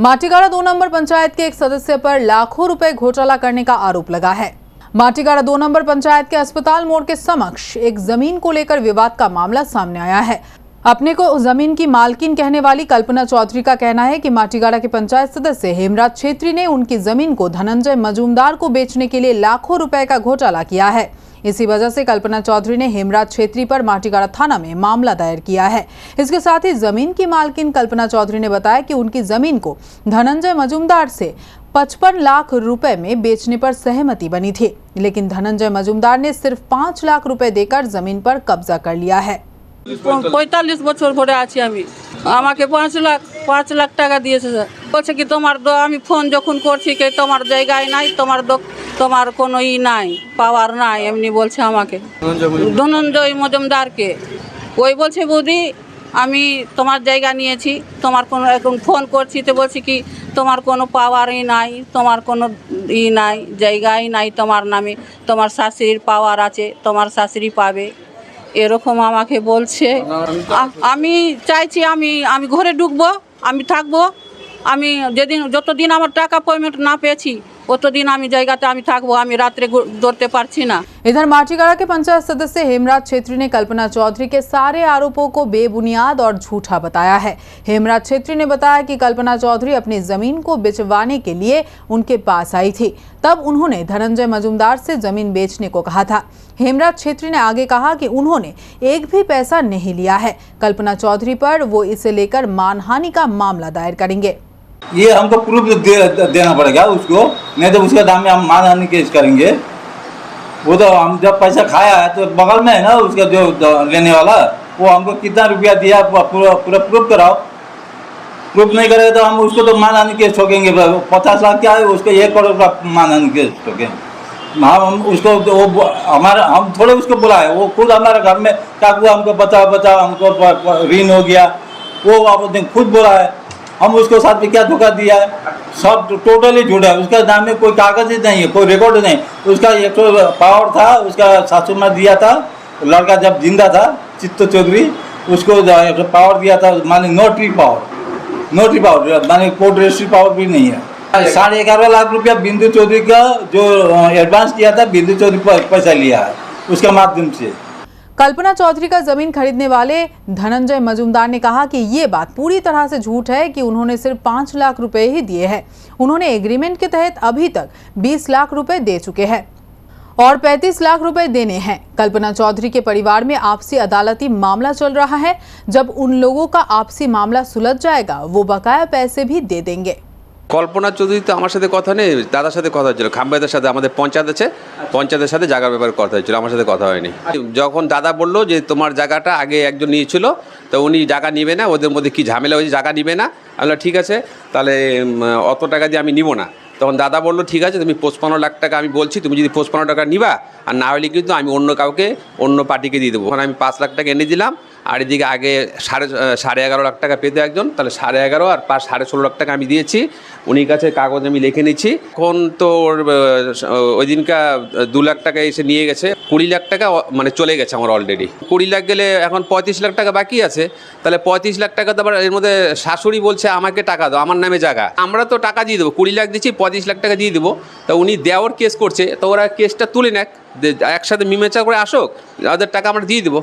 Matigara 2 number panchayat के एक सदस्य पर लाखों रुपए घोटाला करने का आरोप लगा है। माटीगाड़ा 2 नंबर पंचायत के अस्पताल मोड़ के समक्ष एक जमीन को लेकर विवाद का मामला सामने आया है। अपने को जमीन की मालकिन कहने वाली कल्पना चौधरी का कहना है कि माटीगाड़ा के पंचायत सदस्य हेमराज छेत्री ने उनकी जमीन को धनंजय मजूमदार को बेचने के लिए लाखों रुपए का घोटाला किया है। इसी वजह से कल्पना चौधरी ने हेमराज छेत्री पर माटीगाड़ा थाना में मामला दायर किया है। इसके साथ ही जमीन की मालकिन कल्पना चौधरी ने बताया कि उनकी जमीन को धनंजय मजूमदार से 55 लाख रुपए में बेचने पर सहमति बनी थी, लेकिन धनंजय मजूमदार ने सिर्फ 5 लाख रुपए देकर जमीन पर कब्जा कर लिया है। 45 বছর ধরে আছি আমি, আমাকে 5 লাখ টাকা দিয়েছে স্যার। বলছে কি তোমার আমি ফোন যখন করছি কি তোমার জায়গায় নাই, তোমার কোনো নাই, পাওয়ার নাই, এমনি বলছে আমাকে ধনঞ্জয় মজুমদারকে। ওই বলছে বৌদি আমি তোমার জায়গা নিয়েছি, তোমার কোনো এখন ফোন করছি তো বলছি কি তোমার কোনো পাওয়ারই নাই, তোমার কোনো নাই, জায়গাই নাই তোমার নামে, তোমার শাশুড়ির পাওয়ার আছে, তোমার শাশুড়ি পাবে, এরকম আমাকে বলছে। আমি চাইছি আমি ঘরে ঢুকবো, আমি থাকবো, আমি যতদিন আমার টাকা পেমেন্ট না পেয়েছি उतदिन आमी जाएगाते आमी थाकबो, आमी रात्रे दौड़ते पारछि ना। इधर माटीगाड़ा के पंचायत सदस्य हेमराज छेत्री ने कल्पना चौधरी के सारे आरोपों को बेबुनियाद और झूठा बताया है। हेमराज छेत्री ने बताया कि कल्पना चौधरी अपनी जमीन को बेचवाने के लिए उनके पास आई थी, तब उन्होंने धनंजय मजूमदार से जमीन बेचने को कहा था। हेमराज छेत्री ने आगे कहा कि उन्होंने एक भी पैसा नहीं लिया है। कल्पना चौधरी पर वो इसे लेकर मानहानि का मामला दायर करेंगे। ये हमको प्रूफ देना पड़ेगा उसको, नहीं तो उसके दाम में हम मानहानि केस करेंगे। वो तो हम जब पैसा खाया है तो बगल में है ना उसका जो लेने वाला, वो हमको कितना रुपया दिया पूरा प्रूफ कराओ। प्रूफ नहीं करेगा तो हम उसको तो मानहानि केस ठोकेंगे। 50 लाख क्या है, उसको 1 करोड़ का मानहानि केस ठोकेंगे। हम उसको हम थोड़े उसको बुलाए, वो खुद हमारे घर में काकू हमको बचाओ हमको ऋण हो गया, वो आप खुद बोला है। हम उसको साथ में क्या धोखा दिया है, सब टोटली झूठ है। उसका नाम में कोई कागज ही नहीं है, कोई रिकॉर्ड नहीं। उसका एक तो पावर था, उसका सासू माँ दिया था, लड़का जब जिंदा था चित्त चौधरी, उसको एक पावर दिया था, माने नोटरी पावर माने कोर्ट रजिस्ट्री पावर भी नहीं है। 11.5 लाख रुपया बिंदु चौधरी का जो एडवांस किया था, बिंदु चौधरी पैसा लिया है उसके माध्यम से। कल्पना चौधरी का जमीन खरीदने वाले धनंजय मजूमदार ने कहा कि ये बात पूरी तरह से झूठ है कि उन्होंने सिर्फ 5 लाख रुपए ही दिए हैं। उन्होंने एग्रीमेंट के तहत अभी तक 20 लाख रुपए दे चुके हैं और 35 लाख रुपए देने हैं। कल्पना चौधरी के परिवार में आपसी अदालती मामला चल रहा है। जब उन लोगों का आपसी मामला सुलझ जाएगा, वो बकाया पैसे भी दे देंगे। कल्पना चौधरी तो আমার সাথে কথা নেই, দাদার সাথে কথা হচ্ছিল, খাম্বাইদের সাথে আমাদের পঞ্চায়েত আছে, পঞ্চায়েতের সাথে জায়গার ব্যাপারে কথা হচ্ছিল, আমার সাথে কথা হয়নি। যখন দাদা বললো যে তোমার জায়গাটা আগে একজন নিয়েছিল, তো উনি জায়গা নিবে না, ওদের মধ্যে কি ঝামেলা হয়েছে, জায়গা নিবে না। আমি বললাম ঠিক আছে, তাহলে অত টাকা দিয়ে আমি নিব না। তখন দাদা বললো ঠিক আছে, তুমি 55 লাখ টাকা আমি বলছি, তুমি যদি 55 টাকা নিবা আর না হলে কিন্তু আমি অন্য কাউকে অন্য পার্টিকে দিয়ে দেবো। আমি 5 লাখ টাকা এনে দিলাম, আর এদিকে আগে 11.5 লাখ টাকা পেতো একজন, তাহলে 11.5 আর 16.5 লাখ টাকা আমি দিয়েছি। উনির কাছে কাগজ আমি লিখে নিচ্ছি। এখন তো ওই দিনকা 2 লাখ টাকা এসে নিয়ে গেছে, 20 লাখ টাকা মানে চলে গেছে আমার অলরেডি। 20 লাখ গেলে এখন 35 লাখ টাকা বাকি আছে। তাহলে 35 লাখ টাকা তো আবার এর মধ্যে শাশুড়ি বলছে আমাকে টাকা দাও, আমার নামে জায়গা, আমরা তো টাকা দিয়ে দেবো, 20 লাখ দিচ্ছি, 35 লাখ টাকা দিয়ে দেবো। তা উনি দেওয়ার কেস করছে, তো ওরা কেসটা তুলে নেক, একসাথে মিমেচা করে আসুক, ওদের টাকা আমরা দিয়ে দেবো।